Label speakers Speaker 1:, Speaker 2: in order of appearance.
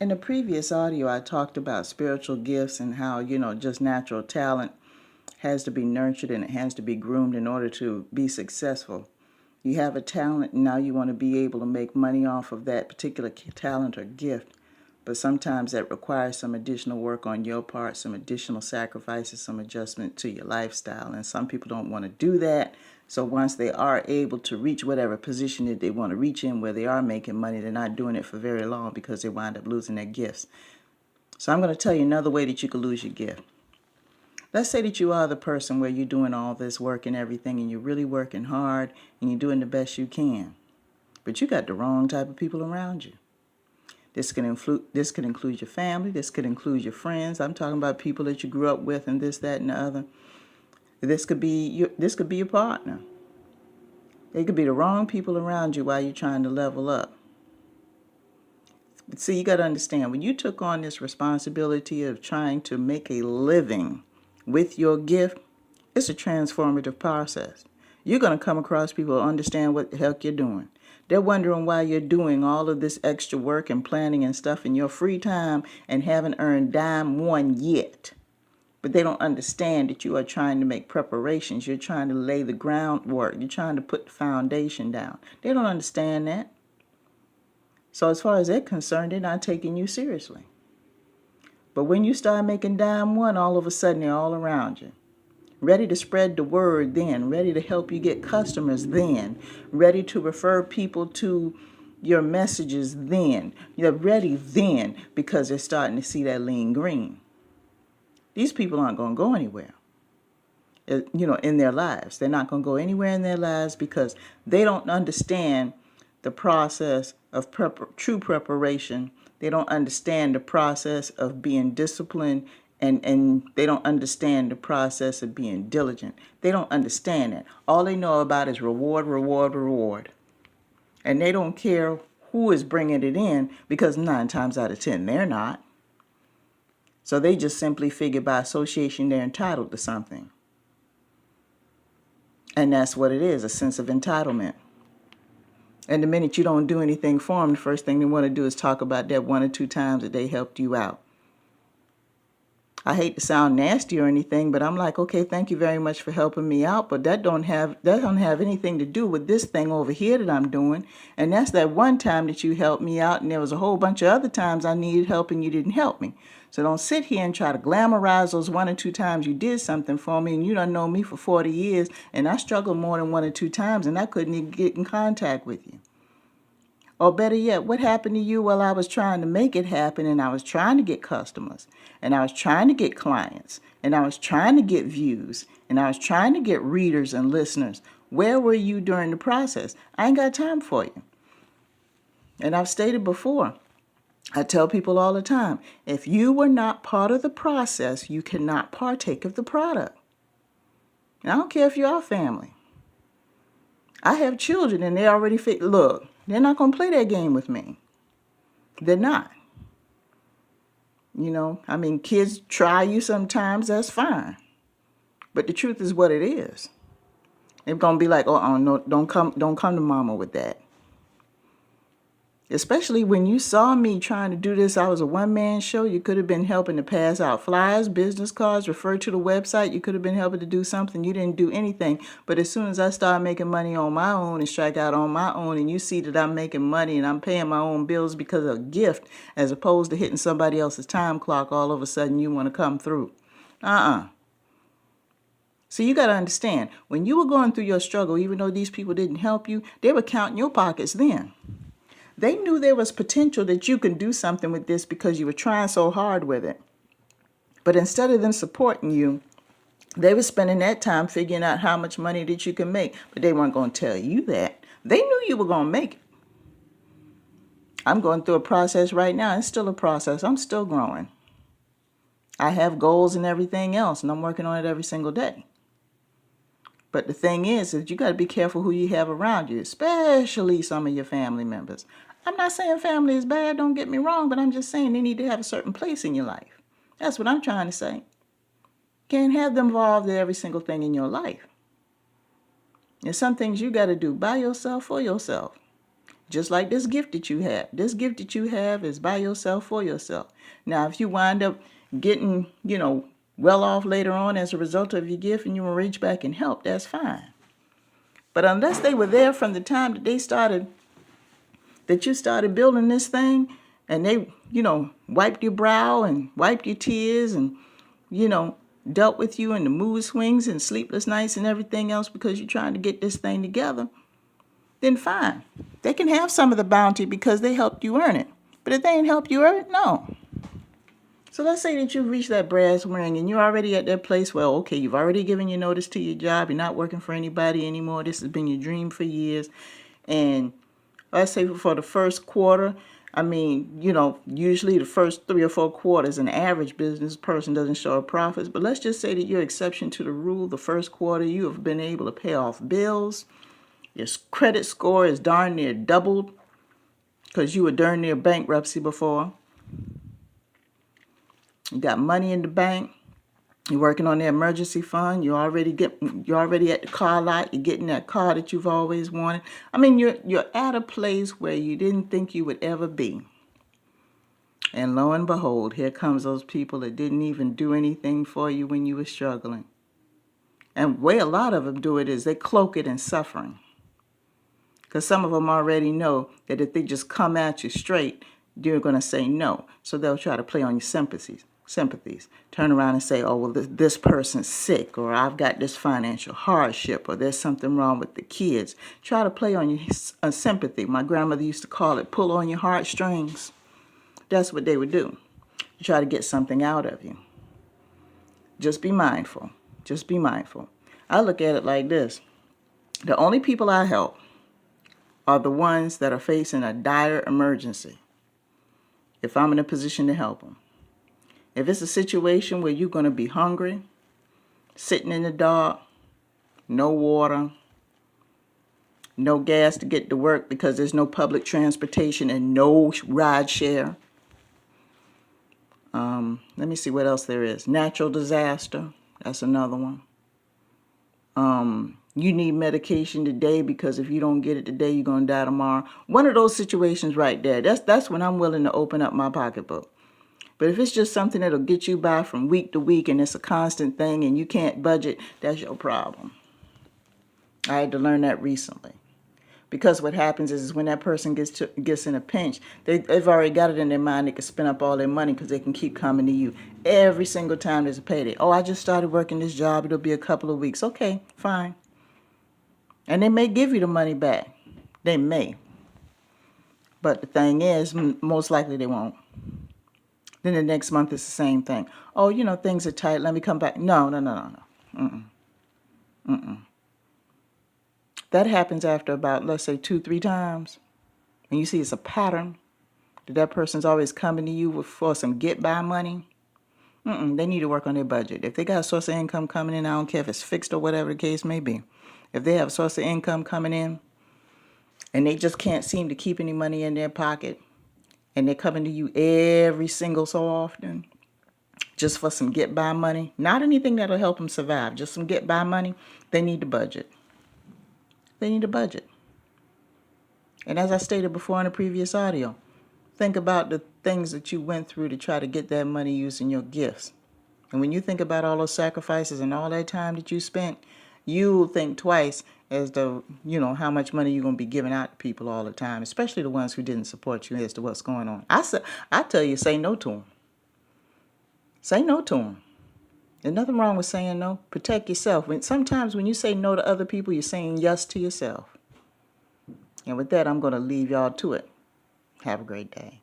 Speaker 1: In the previous audio, I talked about spiritual gifts and how, just natural talent has to be nurtured and it has to be groomed in order to be successful. You have a talent and now you want to be able to make money off of that particular talent or gift. But sometimes that requires some additional work on your part, some additional sacrifices, some adjustment to your lifestyle. And some people don't want to do that. So once they are able to reach whatever position that they want to reach in where they are making money, they're not doing it for very long because they wind up losing their gifts. So I'm going to tell you another way that you could lose your gift. Let's say that you are the person where you're doing all this work and everything and you're really working hard and you're doing the best you can. But you got the wrong type of people around you. This could include your family. This could include your friends. I'm talking about people that you grew up with and this, that, and the other. This could be your partner. They could be the wrong people around you while you're trying to level up. But see, you got to understand, when you took on this responsibility of trying to make a living with your gift, it's a transformative process. You're going to come across people who understand what the heck you're doing. They're wondering why you're doing all of this extra work and planning and stuff in your free time and haven't earned dime one yet. But they don't understand that you are trying to make preparations. You're trying to lay the groundwork. You're trying to put the foundation down. They don't understand that. So as far as they're concerned, they're not taking you seriously. But when you start making dime one, all of a sudden they're all around you. Ready to spread the word then, ready to help you get customers then, ready to refer people to your messages then. You're ready then because they're starting to see that lean green. These people aren't going to go anywhere, in their lives. They're not going to go anywhere in their lives because they don't understand the process of true preparation. They don't understand the process of being disciplined. And they don't understand the process of being diligent. They don't understand it. All they know about is reward, reward, reward. And they don't care who is bringing it in because 9 times out of 10, they're not. So they just simply figure by association they're entitled to something. And that's what it is, a sense of entitlement. And the minute you don't do anything for them, the first thing they want to do is talk about that 1 or 2 times that they helped you out. I hate to sound nasty or anything, but I'm like, okay, thank you very much for helping me out, but that don't have anything to do with this thing over here that I'm doing. And that's that one time that you helped me out, and there was a whole bunch of other times I needed help and you didn't help me. So don't sit here and try to glamorize those 1 or 2 times you did something for me, and you done know me for 40 years, and I struggled more than 1 or 2 times, and I couldn't even get in contact with you. Or better yet, what happened to you while I was trying to make it happen and I was trying to get customers and I was trying to get clients and I was trying to get views and I was trying to get readers and listeners? Where were you during the process? I ain't got time for you. And I've stated before, I tell people all the time, if you were not part of the process, you cannot partake of the product. And I don't care if you're our family. I have children and they already look, they're not going to play that game with me. They're not. Kids try you sometimes, that's fine. But the truth is what it is. They're going to be like, oh, no, don't come to mama with that. Especially when you saw me trying to do this, I was a one-man show. You could have been helping to pass out flyers, business cards, refer to the website. You could have been helping to do something. You didn't do anything. But as soon as I started making money on my own and strike out on my own, and you see that I'm making money and I'm paying my own bills because of a gift, as opposed to hitting somebody else's time clock, all of a sudden you want to come through. So you got to understand, when you were going through your struggle, even though these people didn't help you, they were counting your pockets then. They knew there was potential that you could do something with this because you were trying so hard with it. But instead of them supporting you, they were spending that time figuring out how much money that you can make. But they weren't going to tell you that. They knew you were going to make it. I'm going through a process right now. It's still a process. I'm still growing. I have goals and everything else, and I'm working on it every single day. But the thing is that you got to be careful who you have around you, especially some of your family members. I'm not saying family is bad, don't get me wrong, but I'm just saying they need to have a certain place in your life. That's what I'm trying to say. Can't have them involved in every single thing in your life. There's some things you got to do by yourself for yourself. Just like this gift that you have. This gift that you have is by yourself, for yourself. Now, if you wind up getting, well off later on as a result of your gift and you will reach back and help, that's fine. But unless they were there from the time that you started building this thing, and they, wiped your brow and wiped your tears and, dealt with you in the mood swings and sleepless nights and everything else because you're trying to get this thing together, then fine. They can have some of the bounty because they helped you earn it. But if they ain't helped you earn it, no. So let's say that you've reached that brass ring and you're already at that place where, okay, you've already given your notice to your job. You're not working for anybody anymore. This has been your dream for years. And let's say for the first quarter, usually the first 3 or 4 quarters, an average business person doesn't show a profits. But let's just say that you're exception to the rule. The first quarter, you have been able to pay off bills. Your credit score is darn near doubled because you were darn near bankruptcy before. You got money in the bank. You're working on the emergency fund. You're already at the car lot. You're getting that car that you've always wanted. You're at a place where you didn't think you would ever be. And lo and behold, here comes those people that didn't even do anything for you when you were struggling. And the way a lot of them do it is they cloak it in suffering. Because some of them already know that if they just come at you straight, you're going to say no. So they'll try to play on your sympathies. Turn around and say, oh, well, this person's sick, or I've got this financial hardship, or there's something wrong with the kids. Try to play on your sympathy. My grandmother used to call it pull on your heartstrings. That's what they would do. Try to get something out of you. Just be mindful. Just be mindful. I look at it like this. The only people I help are the ones that are facing a dire emergency, if I'm in a position to help them. If it's a situation where you're going to be hungry, sitting in the dark, no water, no gas to get to work because there's no public transportation and no ride share. Let me see what else there is. Natural disaster, that's another one. You need medication today because if you don't get it today, you're going to die tomorrow. One of those situations right there, that's when I'm willing to open up my pocketbook. But if it's just something that'll get you by from week to week and it's a constant thing and you can't budget, that's your problem. I had to learn that recently. Because what happens is when that person gets in a pinch, they've already got it in their mind they can spend up all their money because they can keep coming to you every single time there's a payday. Oh, I just started working this job. It'll be a couple of weeks. Okay, fine. And they may give you the money back. They may. But the thing is, most likely they won't. Then the next month it's the same thing. Oh, things are tight. Let me come back. No. That happens after about, let's say, 2-3 times. And you see it's a pattern. That person's always coming to you for some get-by money. They need to work on their budget. If they got a source of income coming in, I don't care if it's fixed or whatever the case may be. If they have a source of income coming in and they just can't seem to keep any money in their pocket, and they're coming to you every single so often just for some get-by money, not anything that'll help them survive, just some get-by money, they need to budget. They need a budget. And as I stated before in a previous audio, think about the things that you went through to try to get that money using your gifts. And when you think about all those sacrifices and all that time that you spent, you'll think twice as to, how much money you're going to be giving out to people all the time, especially the ones who didn't support you as to what's going on. I tell you, say no to them. Say no to them. There's nothing wrong with saying no. Protect yourself. Sometimes when you say no to other people, you're saying yes to yourself. And with that, I'm going to leave y'all to it. Have a great day.